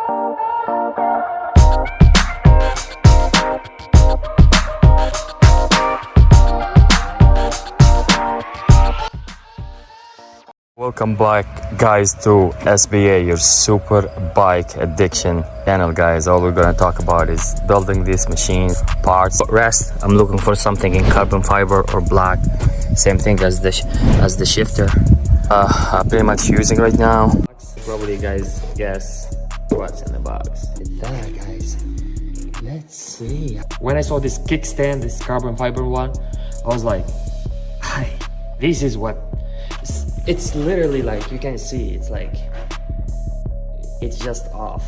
Welcome back guys to SBA, your super bike addiction channel. Guys, all we're gonna talk about is building this machine, parts. Rest, I'm looking for something in carbon fiber or black, same thing as the shifter I'm pretty much using right now. Probably guys guess what's in the box. It's that, guys. Let's see. When I saw this kickstand, this carbon fiber one, I was like, hi, this is what it's literally like, you can see it's like it's just off,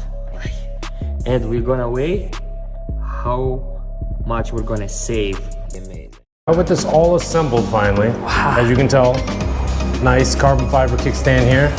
and we're gonna weigh how much we're gonna save. With this all assembled finally, wow. As you can tell, nice carbon fiber kickstand here.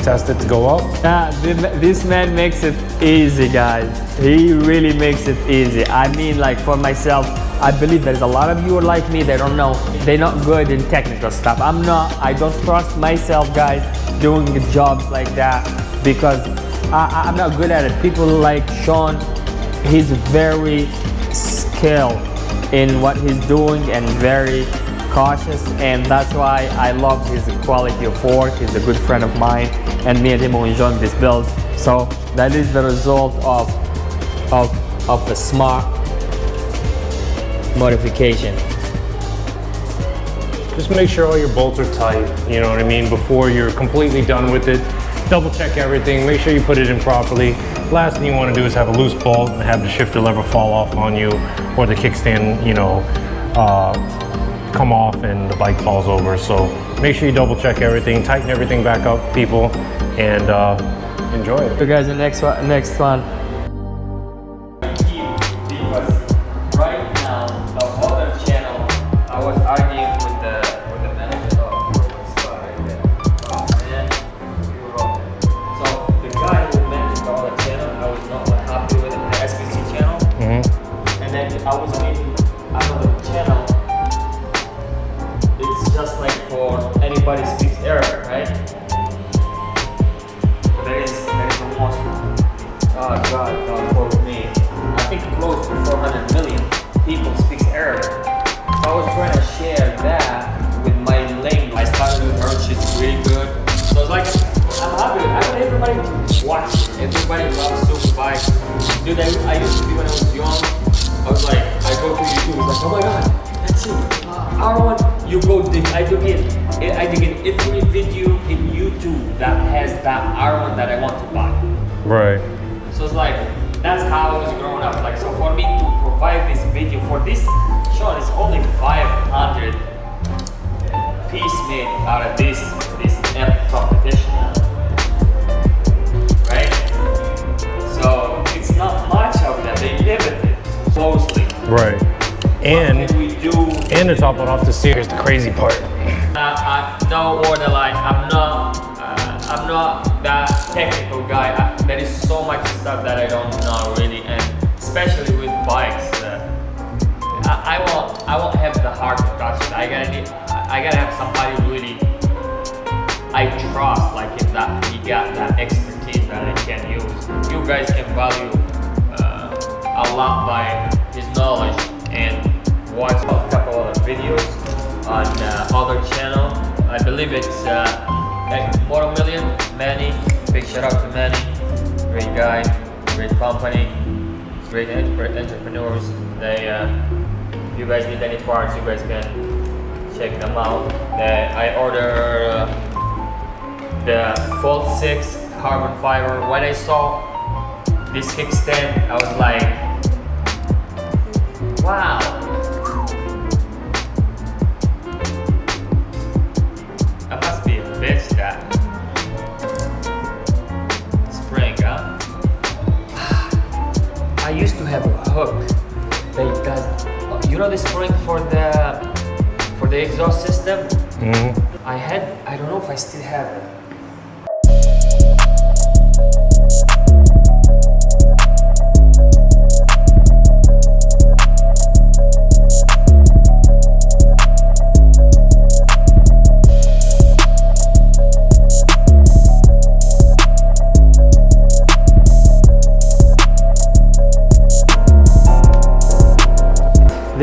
Test it to go up. Yeah, this man makes it easy, guys. He really makes it easy. I mean, like, for myself, I believe there's a lot of you are like me, they don't know, they're not good in technical stuff. I don't trust myself, guys, doing jobs like that, because I'm not good at it. People like Sean, he's very skilled in what he's doing and very cautious, and that's why I love his quality of work. He's a good friend of mine, and me and him are enjoying this build. So that is the result of a smart modification. Just make sure all your bolts are tight, you know what I mean, before you're completely done with it. Double check everything, make sure you put it in properly. Last thing you want to do is have a loose bolt and have the shifter lever fall off on you, or the kickstand, you know, come off and the bike falls over. So make sure you double check everything, tighten everything back up, people, and enjoy it. So guys, the next one. Right now, the other channel, I was arguing with the manager of right there. And we were open. So the guy who managed the other channel, I was not happy with the SBC channel. And then I was making another channel. It's just like for anybody speaks Arabic, right? There is almost, oh God, for me, I think close to 400 million people speak Arabic. So I was trying to share that with my language. I started with her, she's really good. So I was like, I'm happy. I want everybody to watch it. Everybody loves super bikes. Dude, I used to be when I was young. I was like, I go to YouTube, it's like, oh my God, that's it. R1, you go dig. I dig in every video in YouTube that has that R1 that I want to buy. Right. So it's like, that's how I was growing up. Like, so for me to provide this video for this, Sean, it's only 500 piece made out of this M competition, right? So it's not much of that. They limited closely. Right. And to top it off, here's the crazy part. No borderline. I'm not that technical guy. There is so much stuff that I don't know really, and especially with bikes. I won't have the heart to touch it. I gotta have somebody really I trust, like in that he got that expertise that I can use. You guys can value a lot by his knowledge and watch a couple other videos on other channel. I believe it's Motor Million, Manny. Big shout out to Manny. Great guy, great company, great entrepreneurs. They, if you guys need any parts, you guys can check them out. I ordered the Fold 6 carbon fiber. When I saw this kickstand, I was like, wow. That must be a bitch, that spring, huh? I used to have a hook that does, you know, the spring for the exhaust system? Mm-hmm. I don't know if I still have it.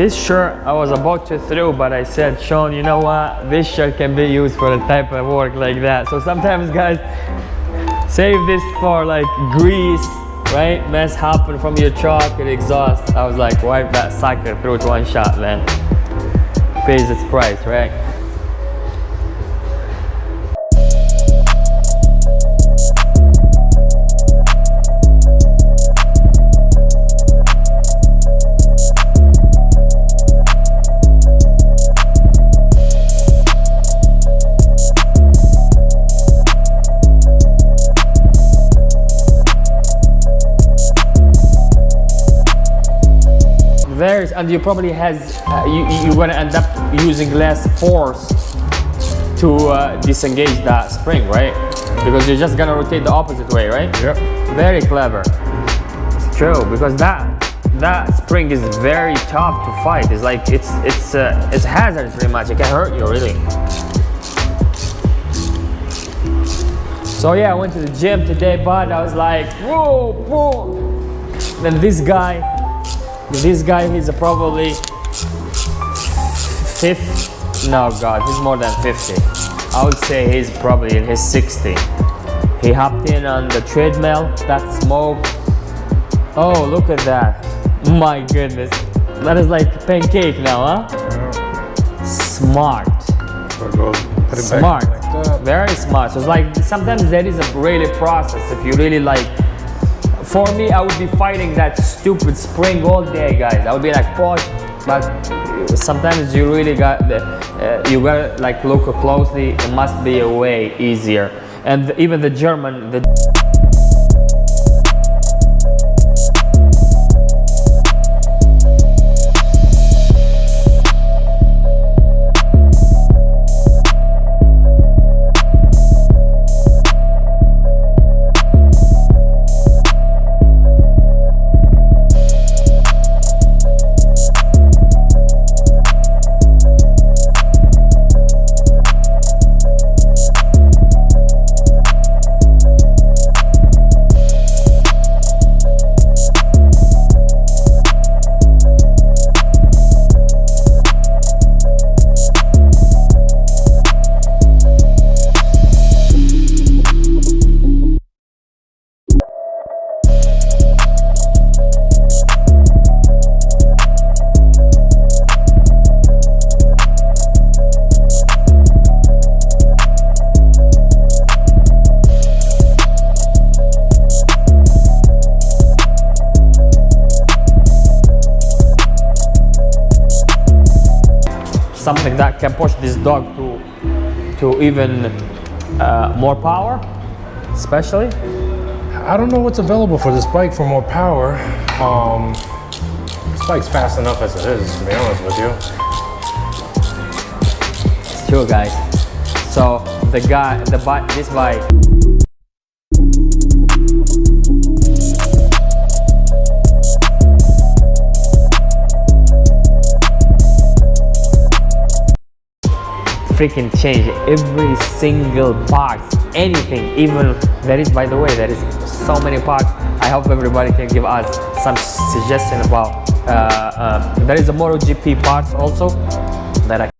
This shirt I was about to throw, but I said, Sean, you know what? This shirt can be used for a type of work like that. So sometimes, guys, save this for like grease, right? Mess happen from your truck and exhaust. I was like, wipe that sucker, throw it one shot, man. Pays its price, right? And you probably you're gonna end up using less force to disengage that spring, right? Because you're just gonna rotate the opposite way, right? Yep. Very clever. It's true, because that spring is very tough to fight. It's like it's hazardous pretty much. It can hurt you really. So yeah, I went to the gym today, but I was like, whoa, whoa. Then this guy, he's probably 50, no God, he's more than 50. I would say he's probably in his 60. He hopped in on the treadmill, that smoke. Oh, look at that. My goodness. That is like pancake now, huh? Yeah. Smart. Smart. Like very smart. So it's like sometimes there is a really process if you really like. For me, I would be fighting that stupid spring all day, guys. I would be like, push, but sometimes you really got you gotta like look closely. It must be a way easier. And even the German, something that can push this dog to even more power, especially. I don't know what's available for this bike for more power. This bike's fast enough as it is, to be honest with you. It's true, guys. So this bike. Freaking change every single parts, anything. Even there is, by the way, there is so many parts. I hope everybody can give us some suggestion about. There is a MotoGP parts also that I